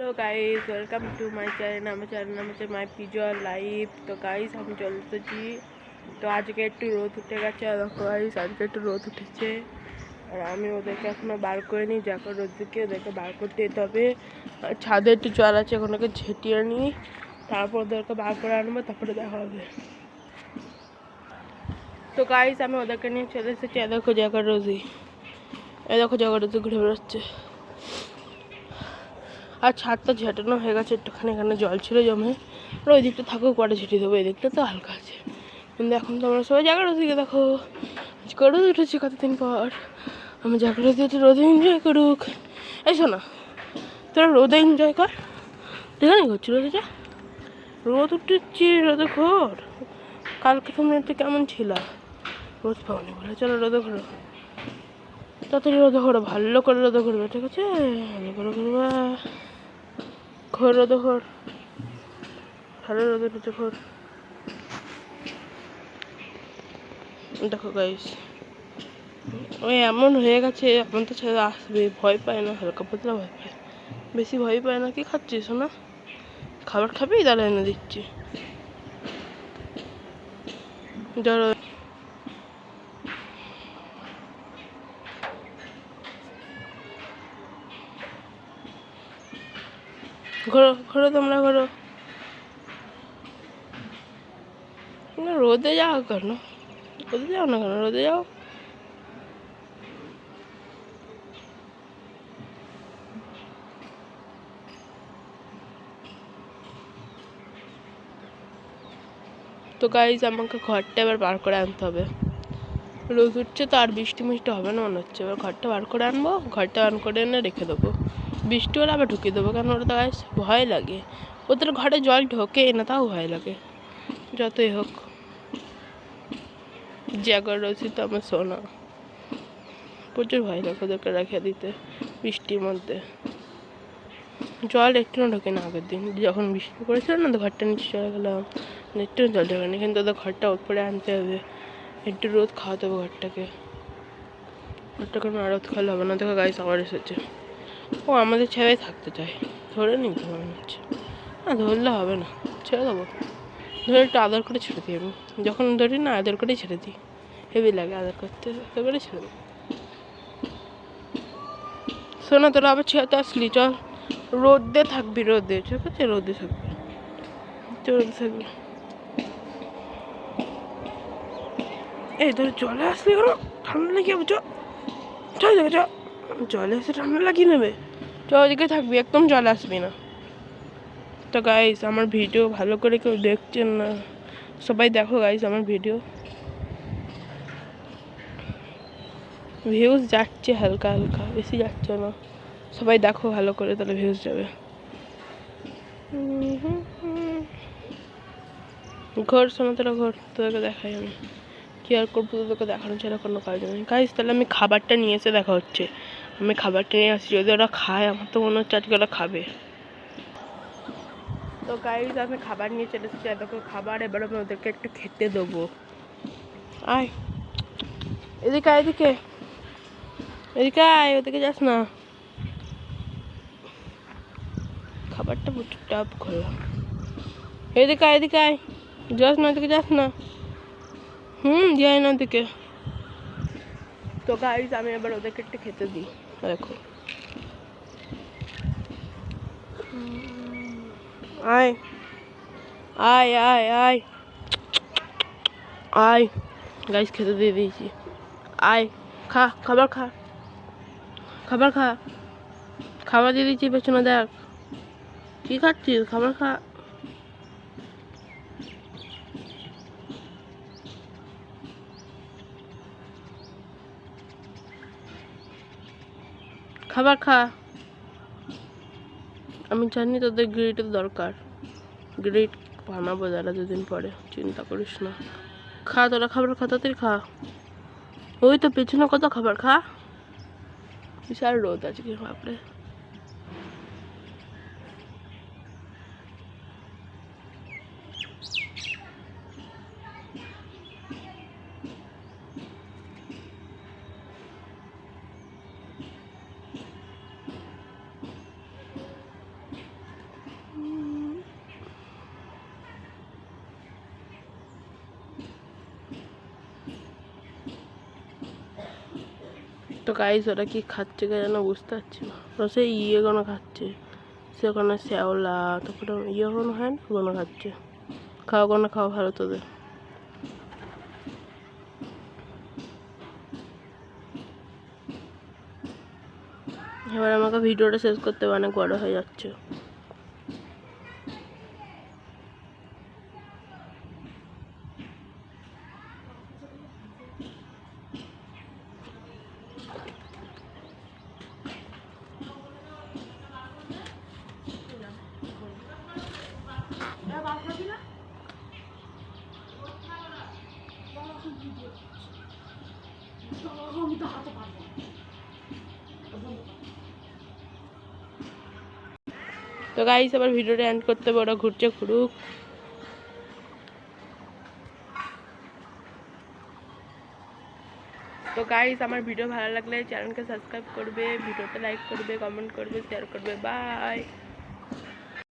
Hello guys, welcome to my channel. আমার channel নাম হচ্ছে মাই পিজুয়াল লাইফ। তো গাইস আমি চলে এসেছি। তো আজকে একটু রোদ উঠে গেছে। দেখো গাইস, আজকে একটু রোদ উঠেছে আর আমি ওদেরকে এখনো বার করে নিই। যখন রোদ দিকে ওদেরকে বার করতে যেতে হবে। ছাদে একটু জল আছে, ওখানে ঝেঁটিয়ে নিই, তারপর ওদেরকে বার করে আনবো, তারপরে দেখা হবে। তো গাইস আমি ওদেরকে নিয়ে চলে এসেছি। দেখো জায়গা রোজি, দেখো জায়গা রোজি ঘুরে বেড়াচ্ছে। আর ছাদটা ঝেঁটানো হয়ে গেছে, একটুখানি এখানে জল ছিল জমে। আর ওই দিকটা থাকুক, পরে ঝেঁটিয়ে দেবো। এই দিকটা তো হালকা আছে, কিন্তু এখন তো আমরা সবাই জায়গা রোদিকে দেখো আজকে রোদ উঠেছি কতদিন পর। আমি জায়গা রোদে একটু রোদে এনজয় করুক। এই শোনা, তোরা রোদে এনজয় কর। এখানে ঘুরছি রোদেটা, রোদ উঠেছি রোদে ঘোর। কালকে তোমরা একটু কেমন ছিল, রোদ পাওনি বলে। চলো রোদে ঘোরো, তাড়াতাড়ি রোদে ঘোরো, ভালো করে রোদে ঘুরবে, ঠিক আছে? ভালো করে ঘুরবা, ঘোর রোদে ঘোর, ভালো রোদে রোদে ঘোর। দেখো গাইস, ওই এমন হয়ে গেছে, এখন তো ছেলে আসবে, ভয় পায় না, হালকা পাতলা ভয় পায়, বেশি ভয় পায় না। কি খাচ্ছিস না? খাবার খাবি? তাহলে এনে দিচ্ছি। ধরো ঘোরো ঘোরো, তোমরা ঘোরো। না রোদে যাও কেন? রোদে যাও না কেন? রোদে যাও। তো গাইজ আমাকে ঘরটা এবার বার করে আনতে হবে। রোদ উঠছে তো, আর বৃষ্টি মিষ্টি হবে না মনে হচ্ছে। এবার ঘরটা বার করে আনবো, ঘরটা বার করে এনে রেখে দেবো। বৃষ্টি হলে আবার ঢুকিয়ে দেবো, কারণ ওটা তো গাইজ ভয় লাগে। ওদের ঘরে জল ঢোকে না, তাও ভয় লাগে। যতই হোক, জাগর রয়েছে তো আমার সোনা, প্রচুর ভয় লাগে ওদেরকে রেখে দিতে বৃষ্টির মধ্যে। জল একটু না ঢোকে না। আগের দিন যখন বৃষ্টি পড়েছিল না, তো ঘরটা নিচে চলে গেলাম, একটু জল ঢোকেনি। কিন্তু ওদের ঘরটা উপরে আনতে হবে, একটু রোদ খাওয়াতে হবে ঘরটাকে। ঘরটাকে না রোদ খাওয়ালে হবে না। দেখো গাইস আবার এসেছে। ও আমাদের ছেড়েই থাকতে চায়, ধরে নিতে মনে হচ্ছে। না ধরলে হবে না, ছেড়ে দেবো। ধরে একটু আদর করে ছেড়ে দিই আমি। যখন ধরি না, আদর করেই ছেড়ে দিই, হেভি লাগে আদর করতে, আদর করে ছেড়ে দিই। শোনা, তোরা আবার ছেড়ে আসলি, চল রোদে থাকবি, রোদে, ঠিক আছে? রোদে থাকবি, রোদে থাকবি। এই ধর জলে আসলি কেন? ঠান্ডা লেগে যাবে, চল যাবে, চ। জলে এসে ঠান্ডা লাগিয়ে নেবে, চ ওদিকে থাকবি, একদম জলে আসবি না। তো গাইস আমার ভিডিও ভালো করে কেউ দেখছেন না, সবাই দেখো গাইস আমার ভিডিও। ভিউজ যাচ্ছে হালকা হালকা, বেশি যাচ্ছে না। সবাই দেখো ভালো করে, তাহলে ভিউজ যাবে। ঘর শোনা, তোরা ঘর, তোদেরকে দেখাই আমি। কি আর করবো, তোদেরকে দেখানো ছাড়া কোনো কাজ নেই গাইস। তাহলে আমি খাবারটা নিয়ে এসে দেখা হচ্ছে। আমি খাবারটা নিয়ে আসছি, যদি ওরা খায়, আমার তো মনে হচ্ছে আজকে ওরা খাবে। তো গাইস আমি খাবার নিয়ে চলে এসেছি, দেখো খাবার। এবার আমি ওদেরকে একটু খেতে দেবো। আয় এদিকে, আয় এদিকে, এদিকে আয়, ওদিকে যাস না। খাবারটা প্রচুর টাপ খোলা। এদিকে আয়, এদিকে আয়, যাস না, ওদিকে যাস না। যাই না ওদিকে। তো গাইস আমি এবার ওদেরকে একটু খেতে দিই। দেখো আয় আয় আয় আয় আয়, গাইস খেতে দিয়ে দিয়েছি। আয় খা, খাবার খা, খাবার খা, খাবার দিয়ে দিচ্ছি, পেছনে দেখ। কি খাচ্ছিস? খাবার খা। খাবার খা। আমি জানি তোদের গ্রিটের দরকার, গ্রিট বানাবো যারা দুদিন পরে, চিন্তা করিস না। খা তোরা, খাবার খা, তাড়াতাড়ি খা। ওই তো পেছনে কত খাবার, খা। বিশাল রোদ আজকে, বাপরে। তো গাইস ওরা কি খাচ্ছে কে যেন বুঝতে পারছি না, ওরা সেই ইয়েগুলো খাচ্ছে, সে ওখানে শ্যাওলা তারপরে ইয়েগুলো হয় না ওগুলো খাচ্ছে। খাওয়া খাওয়া ভালো তোদের। এবার আমাকে ভিডিওটা শেষ করতে অনেক বড় হয়ে যাচ্ছে। তো গাইস আবার ভিডিওটা এন্ড করতে হবে, ওরা ঘুরছে ঘুরুক। তো গাইস আমার ভিডিও ভালো লাগলে চ্যানেলকে সাবস্ক্রাইব করবে, ভিডিওতে লাইক করবে, কমেন্ট করবে, শেয়ার করবে। বাই।